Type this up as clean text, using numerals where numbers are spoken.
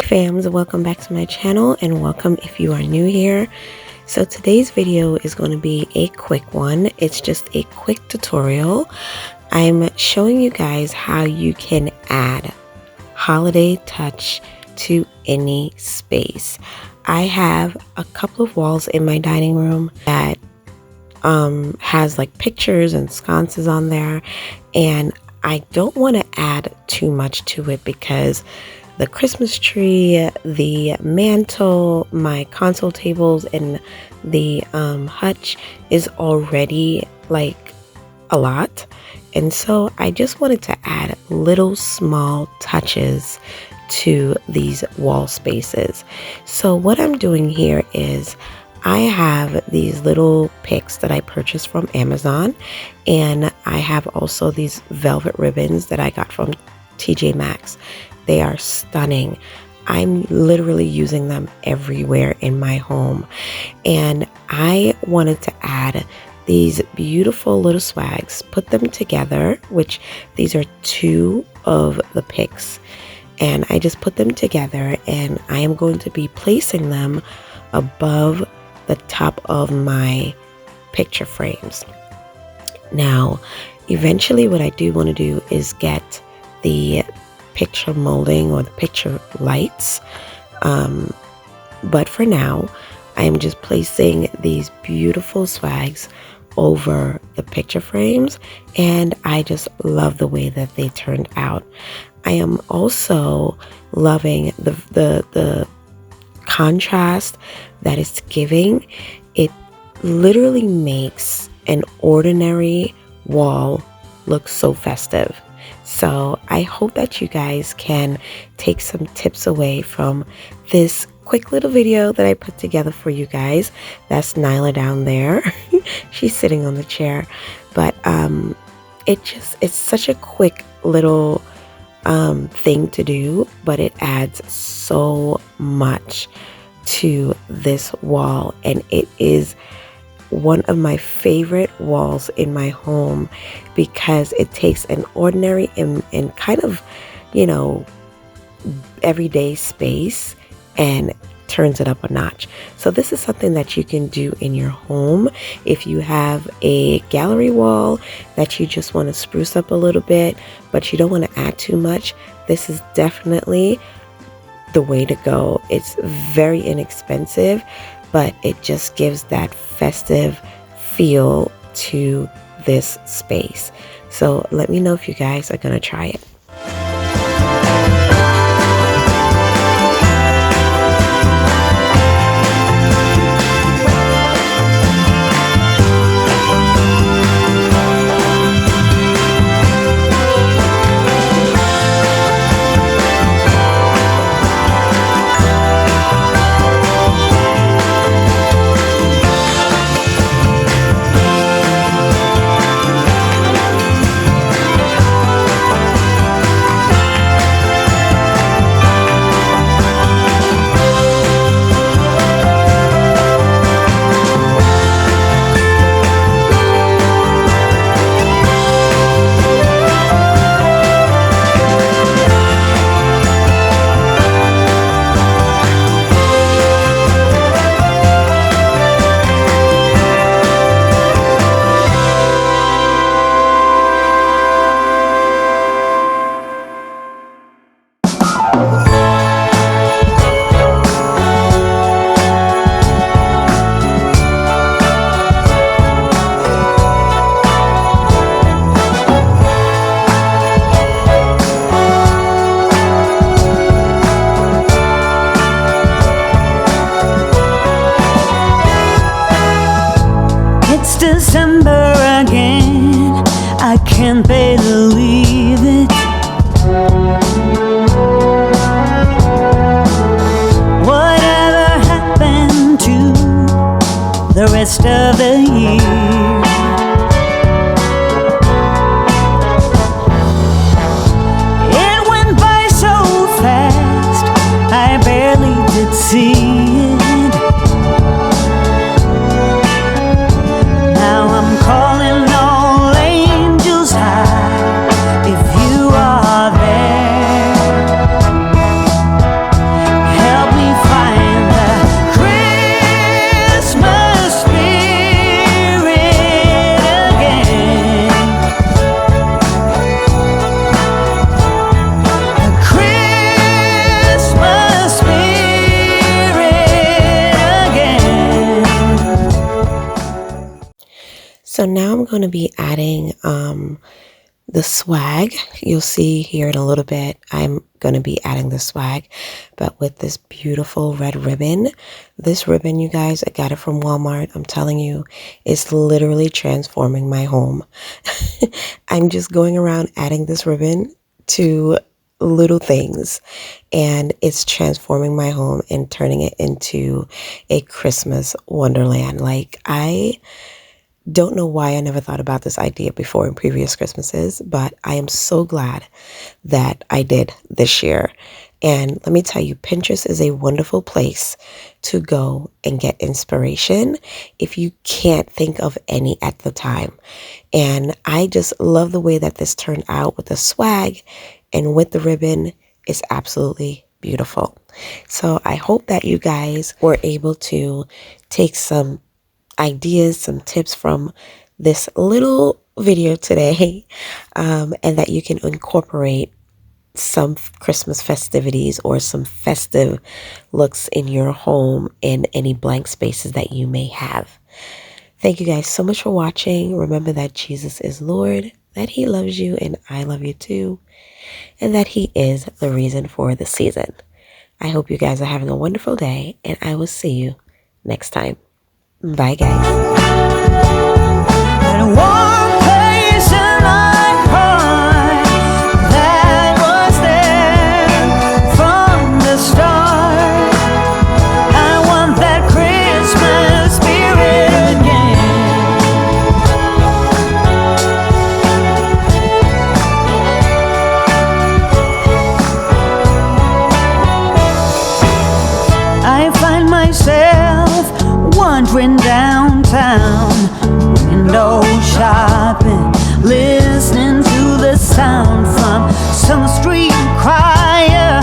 fams, welcome back to my channel, and welcome if you are new here. So today's video is going to be a quick one. It's just a quick tutorial. I'm showing you guys how you can add holiday touch to any space. I have a couple of walls in my dining room that has like pictures and sconces on there, and I don't want to add too much to it because the Christmas tree, the mantle, my console tables, and the hutch is already like a lot. And so I just wanted to add little small touches to these wall spaces. So what I'm doing here is I have these little picks that I purchased from Amazon, and I have also these velvet ribbons that I got from TJ Maxx. They are stunning. I'm literally using them everywhere in my home. And I wanted to add these beautiful little swags, put them together, which these are two of the picks. And I just put them together, and I am going to be placing them above the top of my picture frames. Now, eventually what I do want to do is get the picture molding or the picture lights, but for now I'm just placing these beautiful swags over the picture frames, and I just love the way that they turned out. I am also loving the contrast that it's giving. It literally makes an ordinary wall look so festive. So I hope that you guys can take some tips away from this quick little video that I put together for you guys. That's Nyla down there. She's sitting on the chair. But it's such a quick little thing to do, but it adds so much to this wall, and it is one of my favorite walls in my home because it takes an ordinary and kind of, everyday space and turns it up a notch. So this is something that you can do in your home. If you have a gallery wall that you just want to spruce up a little bit, but you don't want to add too much, this is definitely the way to go. It's very inexpensive, but it just gives that festive feel to this space. So let me know if you guys are gonna try it. December again, I can't believe it. Whatever happened to the rest of the year? It went by so fast, I barely did see it. Calling all angels high, if you are there. So now I'm going to be adding the swag. You'll see here in a little bit, I'm going to be adding the swag, but with this beautiful red ribbon. This ribbon, you guys, I got it from Walmart. I'm telling you, it's literally transforming my home. I'm just going around adding this ribbon to little things, and it's transforming my home and turning it into a Christmas wonderland. Like, I don't know why I never thought about this idea before in previous Christmases, but I am so glad that I did this year. And let me tell you, Pinterest is a wonderful place to go and get inspiration if you can't think of any at the time. And I just love the way that this turned out with the swag and with the ribbon. It's absolutely beautiful. So I hope that you guys were able to take some ideas, some tips from this little video today, and that you can incorporate some Christmas festivities or some festive looks in your home and any blank spaces that you may have. Thank you guys so much for watching. Remember that Jesus is Lord, that he loves you and I love you too, and that he is the reason for the season. I hope you guys are having a wonderful day, and I will see you next time. Bye, guys. And one place in my heart that was there from the start. I want that Christmas spirit again. I find myself wandering downtown, window shopping, listening to the sound from some street crier